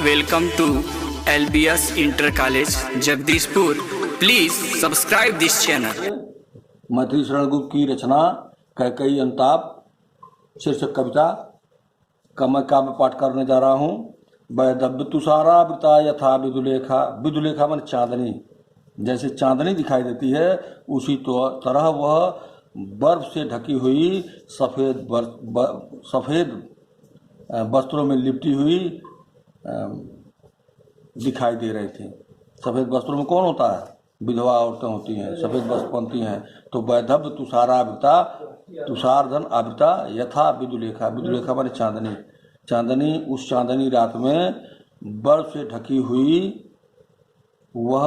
Welcome to LBS Inter College, Jagdishpur. Please subscribe this channel. Maithili Sharan Gupt की रचना कैकेयी अंताप शीर्षक कविता का मैं काव्य पाठ करने जा रहा हूँ। वैदव्य तुषारा वृता यथा विदुलेखा, विदुलेखा मन चांदनी, जैसे चांदनी दिखाई देती है उसी तो तरह वह बर्फ से ढकी हुई सफ़ेद वस्त्रों में लिपटी हुई दिखाई दे रही थी। सफ़ेद वस्त्रों में कौन होता है? विधवा औरतें होती हैं, सफ़ेद वस्त्र पहनती हैं। तो वैदव्य तुषारावृता, तुषारधन आवृता यथा विदुलेखा, विदुलेखा माने चांदनी, चांदनी उस चांदनी रात में बर्फ से ढकी हुई वह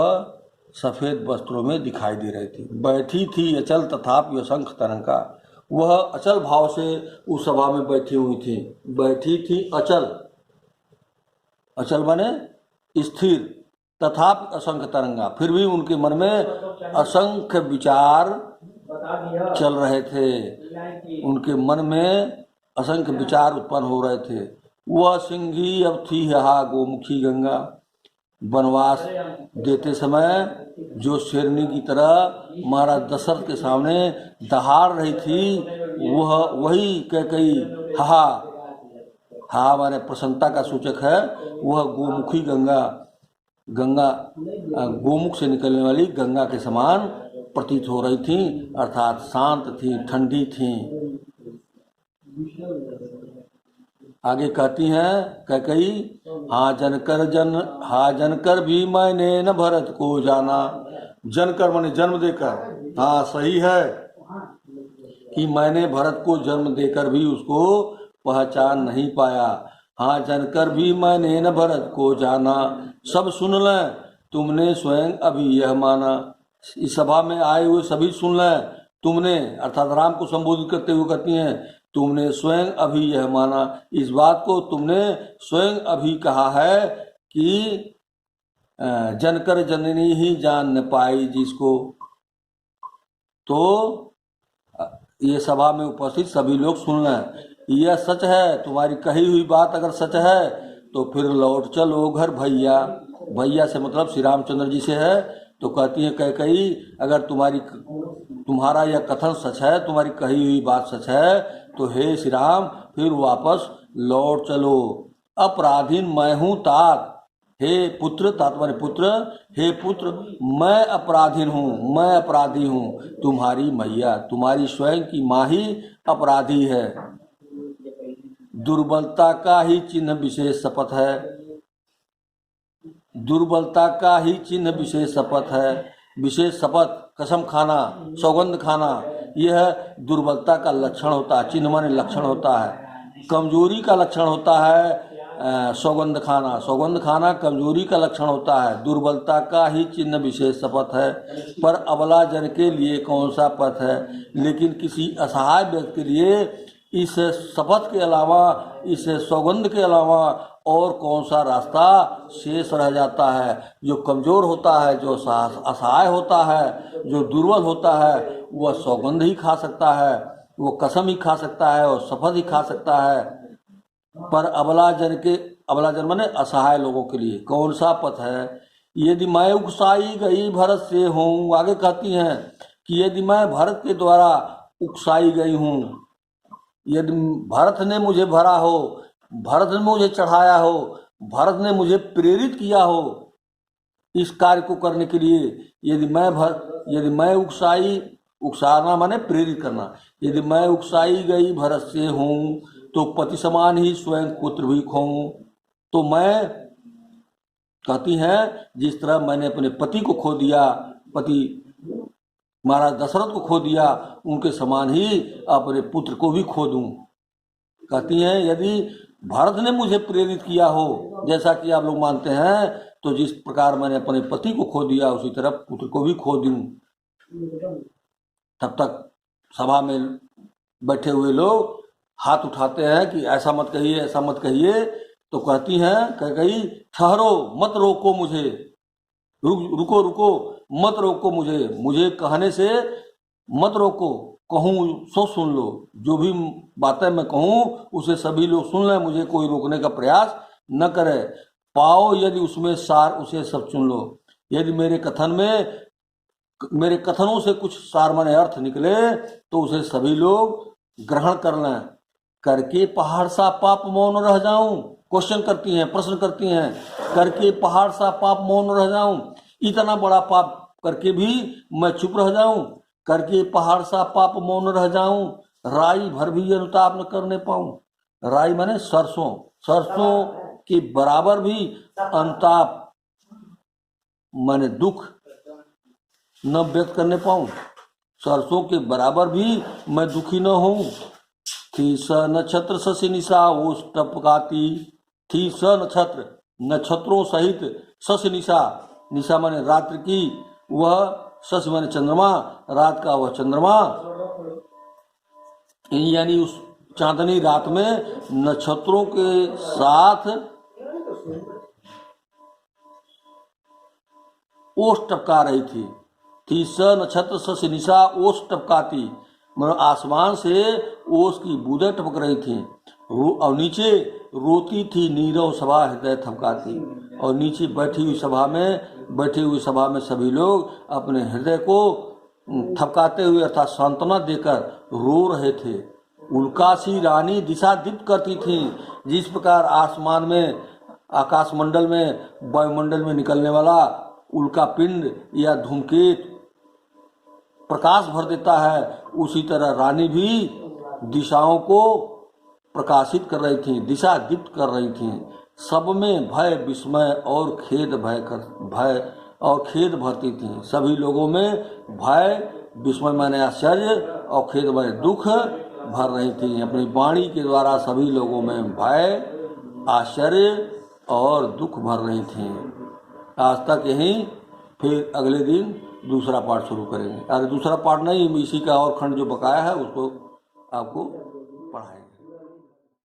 सफ़ेद वस्त्रों में दिखाई दे रही थी। बैठी थी अचल तथापि असंख्य तरंगा, वह अचल भाव से उस सभा में बैठी हुई थी। बैठी थी अचल, अचल माने स्थिर, तथापि असंख्य तरंगा, फिर भी उनके मन में असंख्य विचार चल रहे थे। उनके मन में असंख्य विचार उत्पन्न हो रहे थे। वह सिंही अब थी यहाँ गोमुखी गंगा, वनवास देते समय जो शेरनी की तरह महाराज दशरथ के सामने दहाड़ रही थी, वह वही कैकेयी हा हा माने प्रसन्नता का सूचक है। वह गोमुखी गंगा, गंगा गोमुख से निकलने वाली गंगा के समान प्रतीत हो रही थी, अर्थात शांत थी, ठंडी थी। आगे कहती हैं कैकेयी, हाँ जनकर भी मैंने न भरत को जाना। जनकर माने जन्म देकर, हाँ सही है कि मैंने भरत को जन्म देकर भी उसको पहचान नहीं पाया। हाँ जनकर भी मैंने न भरत को जाना, सब सुन लें तुमने स्वयं अभी यह माना। इस सभा में आए हुए सभी सुन लें, तुमने अर्थात राम को संबोधित करते हुए कहती हैं, तुमने स्वयं अभी यह माना, इस बात को तुमने स्वयं अभी कहा है कि जनकर जननी ही जान न पाई जिसको। तो ये सभा में उपस्थित सभी लोग सुन लें, यह सच है, तुम्हारी कही हुई बात अगर सच है तो फिर लौट चलो घर भैया। भैया से मतलब श्री रामचंद्र जी से है। तो कहती है कैकेयी, अगर तुम्हारा यह कथन सच है, तुम्हारी कही हुई बात सच है, तो हे श्री राम फिर वापस लौट चलो। अपराधीन मैं हूँ तात, हे पुत्र, तात माने पुत्र, हे पुत्र मैं अपराधीन हूँ, मैं अपराधी हूँ। तुम्हारी मैया, तुम्हारी स्वयं की माँ ही अपराधी है। दुर्बलता का ही चिन्ह विशेष शपथ है, दुर्बलता का ही चिन्ह विशेष शपथ है। विशेष शपथ, कसम खाना, सौगंध खाना, यह दुर्बलता का लक्षण होता है। चिन्ह माने लक्षण होता है। कमजोरी का लक्षण होता है सौगंध खाना, सौगंध खाना कमजोरी का लक्षण होता है। दुर्बलता का ही चिन्ह विशेष शपथ है। पर अबला जन के लिए कौन सा पथ है? लेकिन किसी असहाय व्यक्ति के लिए इस शपथ के अलावा, इस सौगंध के अलावा और कौन सा रास्ता शेष रह जाता है? जो कमज़ोर होता है, जो असहाय होता है, जो दुर्बल होता है, वह सौगंध ही खा सकता है, वो कसम ही खा सकता है और शपथ ही खा सकता है। पर अबला जन माने असहाय लोगों के लिए कौन सा पथ है? यदि मैं उकसाई गई भरत से हूँ, आगे कहती हैं कि यदि मैं भरत के द्वारा उकसाई गई हूँ, यदि भरत ने मुझे भरा हो, भरत ने मुझे चढ़ाया हो, भरत ने मुझे प्रेरित किया हो इस कार्य को करने के लिए, यदि मैं उकसाना माने प्रेरित करना, यदि मैं उकसाई गई भरत से हूँ तो पति समान ही स्वयं पुत्र भी खोऊं। तो मैं कहती हैं जिस तरह मैंने अपने पति को खो दिया, पति महाराज दशरथ को खो दिया, उनके समान ही अपने पुत्र को भी खो दूं। कहती हैं यदि भरत ने मुझे प्रेरित किया हो, जैसा कि आप लोग मानते हैं, तो जिस प्रकार मैंने अपने पति को खो दिया उसी तरह पुत्र को भी खो दूं। तब तक सभा में बैठे हुए लोग हाथ उठाते हैं कि ऐसा मत कहिए, ऐसा मत कहिए। तो कहती हैं कैकेयी, ठहरो, मत रोको मुझे, रुको मत रोको मुझे कहने से मत रोको, कहूँ सो सुन लो। जो भी बातें मैं कहूँ उसे सभी लोग सुन लें, मुझे कोई रोकने का प्रयास न करे। पाओ यदि उसमें सार उसे सब चुन लो। यदि मेरे कथनों से कुछ सार माने अर्थ निकले तो उसे सभी लोग ग्रहण कर लें। करके पहाड़ सा पाप मौन रह जाऊं, क्वेश्चन करती हैं, प्रश्न करती हैं, करके पहाड़ सा पाप मौन रह जाऊं, इतना बड़ा पाप करके भी मैं चुप रह जाऊं, करके पहाड़ सा पाप मौन रह जाऊं, राई भर भी अनुताप न करने पाऊं। राई माने सरसों, सरसों के बराबर भी अनुताप माने दुख न व्यक्त करने पाऊं, सरसों के बराबर भी मैं दुखी न हूं। थी स नक्षत्र शशि निशा ओस टपकाती, थी स नक्षत्र नक्षत्रों सहित शशि निशा, निशा माने रात्रि की, वह शशि माने चंद्रमा, रात का वह चंद्रमा, यानी उस चांदनी रात में नक्षत्रों के साथ ओस टपका रही थी स नक्षत्र शशि निशा ओस टपकाती, मतलब आसमान से ओस की बूंदें टपक रही थी। और नीचे रोती थी नीरव सभा हृदय थपकाती, और नीचे बैठी हुई सभा में सभी लोग अपने हृदय को थपकाते हुए अर्थात सांत्वना देकर रो रहे थे। उल्कासी रानी दिशा दीप्त करती थी, जिस प्रकार आसमान में, आकाशमंडल में, वायुमंडल में निकलने वाला उल्का पिंड या धूमकेतु प्रकाश भर देता है, उसी तरह रानी भी दिशाओं को प्रकाशित कर रही थी, दिशा दीप्त कर रही थी। सब में भय विस्मय और खेद भरती थी। सभी लोगों में भय विस्मय माने आश्चर्य और खेद माने दुख भर रही थी। अपनी वाणी के द्वारा सभी लोगों में भय, आश्चर्य और दुख भर रही थी। आज तक यही, फिर अगले दिन दूसरा पाठ शुरू करेंगे। अरे दूसरा पाठ नहीं, इसी का और खंड जो बकाया है उसको आपको पढ़ाएंगे।